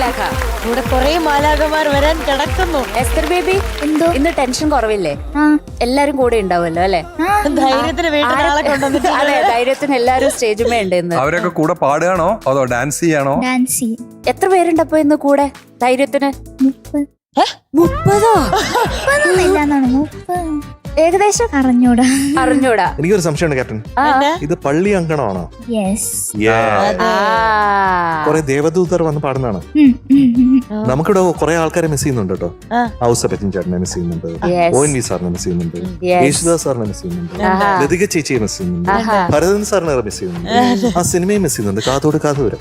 മാലാഖ. ഇവിടെ കൊറേ മാലാഖമാർ വരാൻ കിടക്കുന്നു. എസ്തർ ബേബി, എന്തോ ഇന്ന് ടെൻഷൻ കുറവില്ലേ? എല്ലാരും കൂടെ ഉണ്ടാവുമല്ലോ അല്ലെ? ധൈര്യത്തിന് വീട്ടിൽ ആളെ കൊണ്ടുവന്നിട്ട് അതെ, ധൈര്യത്തിന് എല്ലാരും സ്റ്റേജുമേ ഉണ്ട് ഇന്ന്. അവരൊക്കെ കൂടെ പാടുകയാണോ അതോ ഡാൻസ് ചെയ്യാണോ? ഡാൻസ് ചെയ്യും. എത്ര പേരുണ്ടപ്പോ ഇന്ന് കൂടെ ധൈര്യത്തിന്? 30. 30ഓ? 30 എന്നാണ് 30 ഏകദേശം അറിഞ്ഞൂടാ. എനിക്കൊരു സംശയമുണ്ട് ക്യാപ്റ്റൻ, ഇത് പള്ളി അങ്കണമാണോ? യെസ്. കുറെ ദേവദൂതർ വന്ന് പാടുന്നതാണ്. നമുക്കിവിടെ കുറെ ആൾക്കാരെ മിസ് ചെയ്യുന്നുണ്ട് കേട്ടോ. ഔസപ്പച്ചൻ ചേട്ടനെ മിസ് ചെയ്യുന്നുണ്ട്, ONV സാറിനെ മിസ് ചെയ്യുന്നുണ്ട്, യേശുദാസ് സാറിനെ മിസ് ചെയ്യുന്നുണ്ട്, ലതിക ചേച്ചിയെ മിസ് ചെയ്യുന്നുണ്ട്, ഭരതൻ സാറിനെ മിസ് ചെയ്യുന്നുണ്ട്, ആ സിനിമയെ മിസ് ചെയ്യുന്നുണ്ട്. കാതോട് കാതോരം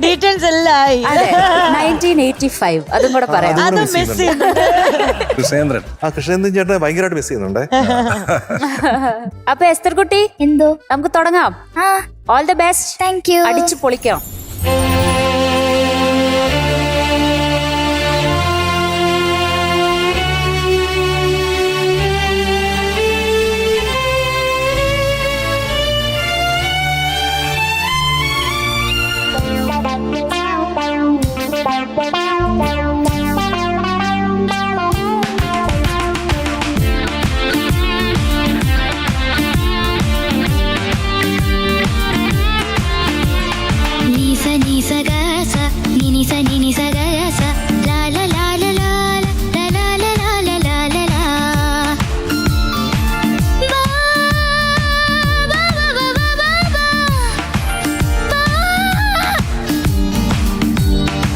ഡീറ്റെയിൽസ് എല്ലാം ആയി. 1985 അതും കൂടെ പറയാം. കൃഷ്ണേന്ദ്രൻ. ആ കൃഷ്ണേന്ദ്രൻ ചേട്ടനെ ഭയങ്കരമായിട്ട് മിസ് ചെയ്യുന്നുണ്ട്. അപ്പൊ എസ്തർ കുട്ടി, എന്തോ നമുക്ക് തുടങ്ങാം. All the best. Thank U. അടിച്ചു പൊളിക്കണം.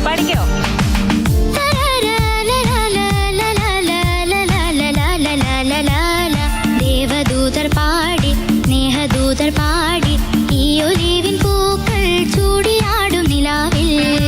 പഠിക്കോ? ദേവദൂതർ പാടി, സ്നേഹദൂതർ പാടി, ഈ ഒലിവിൻ പൂക്കൾ ചൂടിയാടും നിലാവിൽ.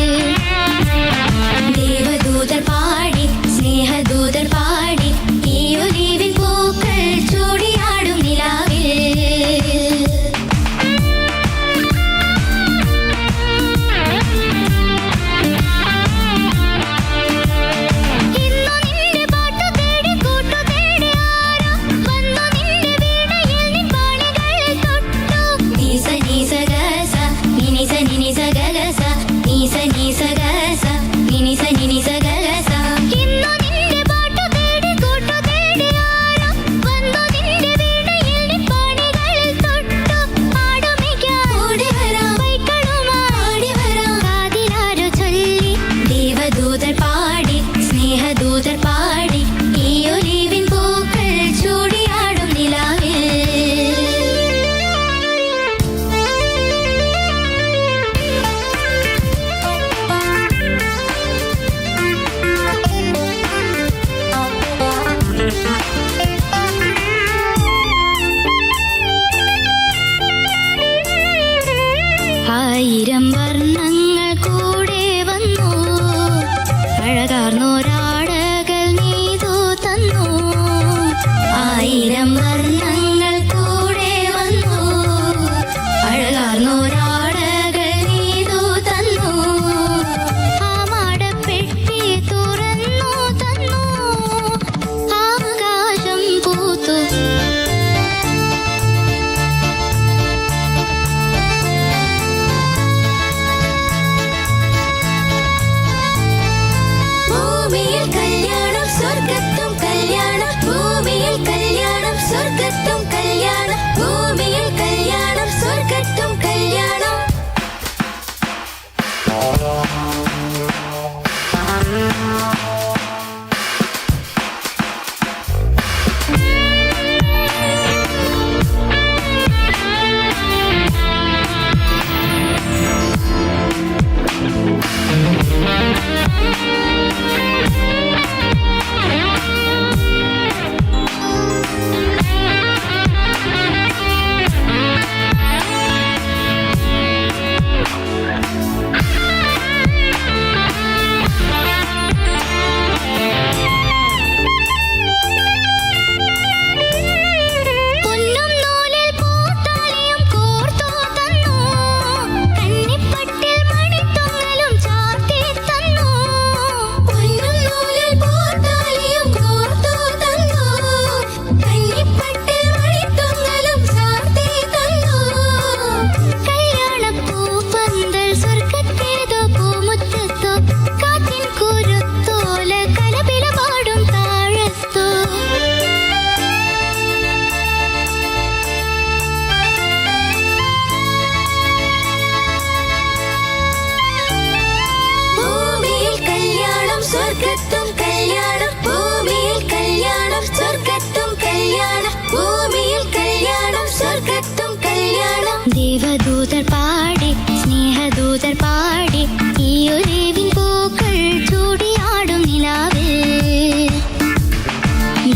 സ്വർഗത്തും കല്യാണം ഭൂമിയിൽ കല്യാണം സ്വർഗത്തും കല്യാണം ഭൂമിയിൽ കല്യാണം സ്വർഗത്തും കല്യാണം ദേവദൂതർ പാടി സ്നേഹദൂതർ പാടി ഈ ഒലിവിൻ പൂക്കൾ ചൂടിയാടും നിലാവിൽ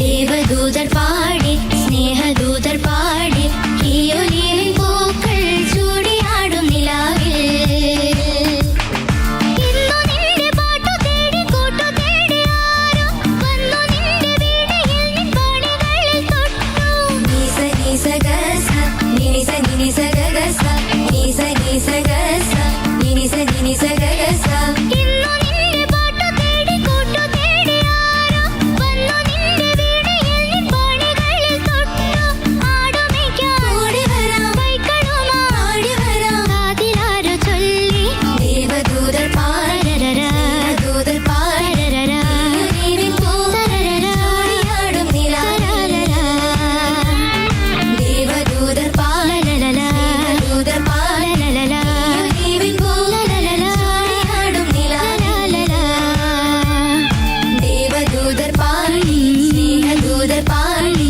ദേവദൂതർ പാടി സ്നേഹദൂതർ പാടി ഈ ഒലിവിൻ പൂക്കൾ ചൂടിയാടും നിലാവിൽ ഇന്നു നിന്റെ പാട്ടു തേടി കൂട്ടു തേടി ആരോ വന്നു നിന്റെ വീണയിൽ നിൻ പാണികളിൽ തൊട്ടു നീസ നീസ ഗസ നിനിസ നിനിസ ഗഗസ നീസ നീസ ഗസ നിനിസ നിനിസ ഗഗസ ഇന്നു നിന്റെ പാട്ടു തേടി കൂട്ടു തേടി ആരോ വന്നു നിന്റെ വീണയിൽ നിൻ പാണികളിൽ തൊട്ടു ആടുമേയ്ക്കാൻ ഓടി വരാം വൈക്കണുമാ ആടി വരാം കാതിലാരോ ചൊല്ലി ദേവദൂതർ പാരരരാ ദൂതർ പാരരരാ നീവിൻ പൂരരരാടും നിലാരരാ ദേവദൂതർ പാരരരാ ദൂതർ പാരരരാ നീവിൻ പൂരരരാടും നിലാരരാ ദേവദൂതർ പാടി സ്നേഹദൂതർ പാടി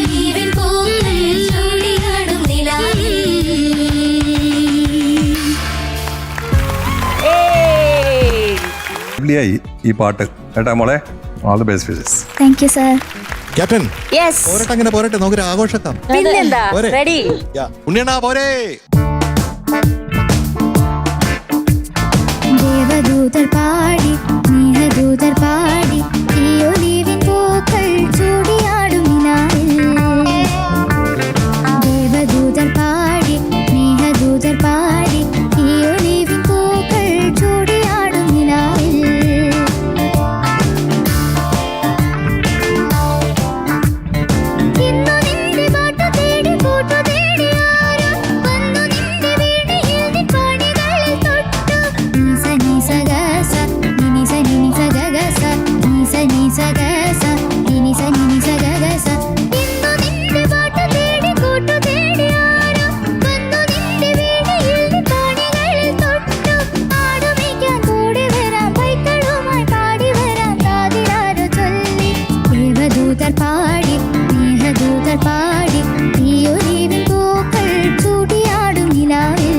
നീവിൻ പൂക്കൾ ചൂടിയാടും നിലാവിൽ അടിപൊളിയായി ഈ പാട്ട് കേട്ടാ മോളെ. All the best wishes. Thank you sir captain yes, പോരട്ടെ, അങ്ങനെ പോരട്ടെ, നമുക്കൊരു ആഘോഷക്കാം. പിന്നെന്താ, പോരെ. റെഡി. ഉണ്ണിയണ്ണാ പോരേ. ദേവദൂതർ പാടി സ്നേഹദൂതർ പാടി ഈ ഒലിവിൻ പൂക്കൾ ചൂടിയാടും നിലാവിൽ ദേവദൂതർ പാടി സ്നേഹദൂതർ പാടി ഈ ഒലിവിൻ പൂക്കൾ ചൂടിയാടും നിലാവിൽ ഇന്നു നിന്റെ പാട്ടു തേടി കൂട്ടു തേടി ആരോ വന്നു നിന്റെ വീണയിൽ നിൻ പാണികളിൽ തൊട്ടു നീസ നീസ ഗസ നിനിസ നിനിസ ഗഗസ നീസ നീസ ഗസ നിനിസ നിനിസ ഗഗസ ഇന്നു നിന്റെ പാട്ടു തേടി കൂട്ടു തേടി ആരോ വന്നു നിന്റെ വീണയിൽ നിൻ പാണികളിൽ തൊട്ടു ആടുമേയ്ക്കാൻ കൂടി വരാം പൈക്കളുമായി പാടി വരാം കാതിലാരോ ചൊല്ലി ദേവദൂതർ പാടി സ്നേഹദൂതർ പാടി ഈ ഒലിവിൻ പൂക്കൾ ചൂടിയാടും നിലാവിൽ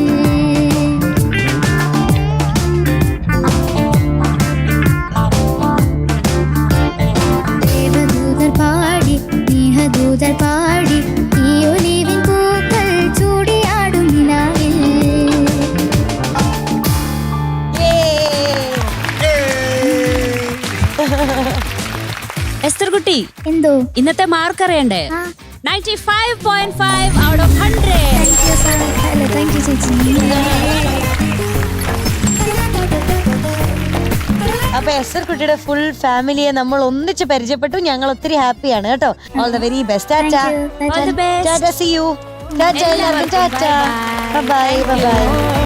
ദേവദൂതർ പാടി സ്നേഹദൂതർ പാടി ഈ ഒലിവിൻ പൂക്കൾ ചൂടിയാടും നിലാവിൽ എസ്തർ കുട്ടി, എന്തോ ഇന്നത്തെ മാർക്ക് അറിയണ്ടേ? 95.5 out of 100. Thank you sir hello thank you ചേച്ചി അപ്പൊ എസ്തർ കുട്ടിയുടെ ഫുൾ ഫാമിലിയെ നമ്മൾ ഒന്നിച്ച് പരിചയപ്പെട്ടു. ഞങ്ങൾ ഒത്തിരി ഹാപ്പിയാണ് കേട്ടോ. All the very best. Thank you All the best. ടാറ്റ, സീ യു. ടാറ്റ, എല്ലാവർക്കും ടാറ്റ. Bye bye.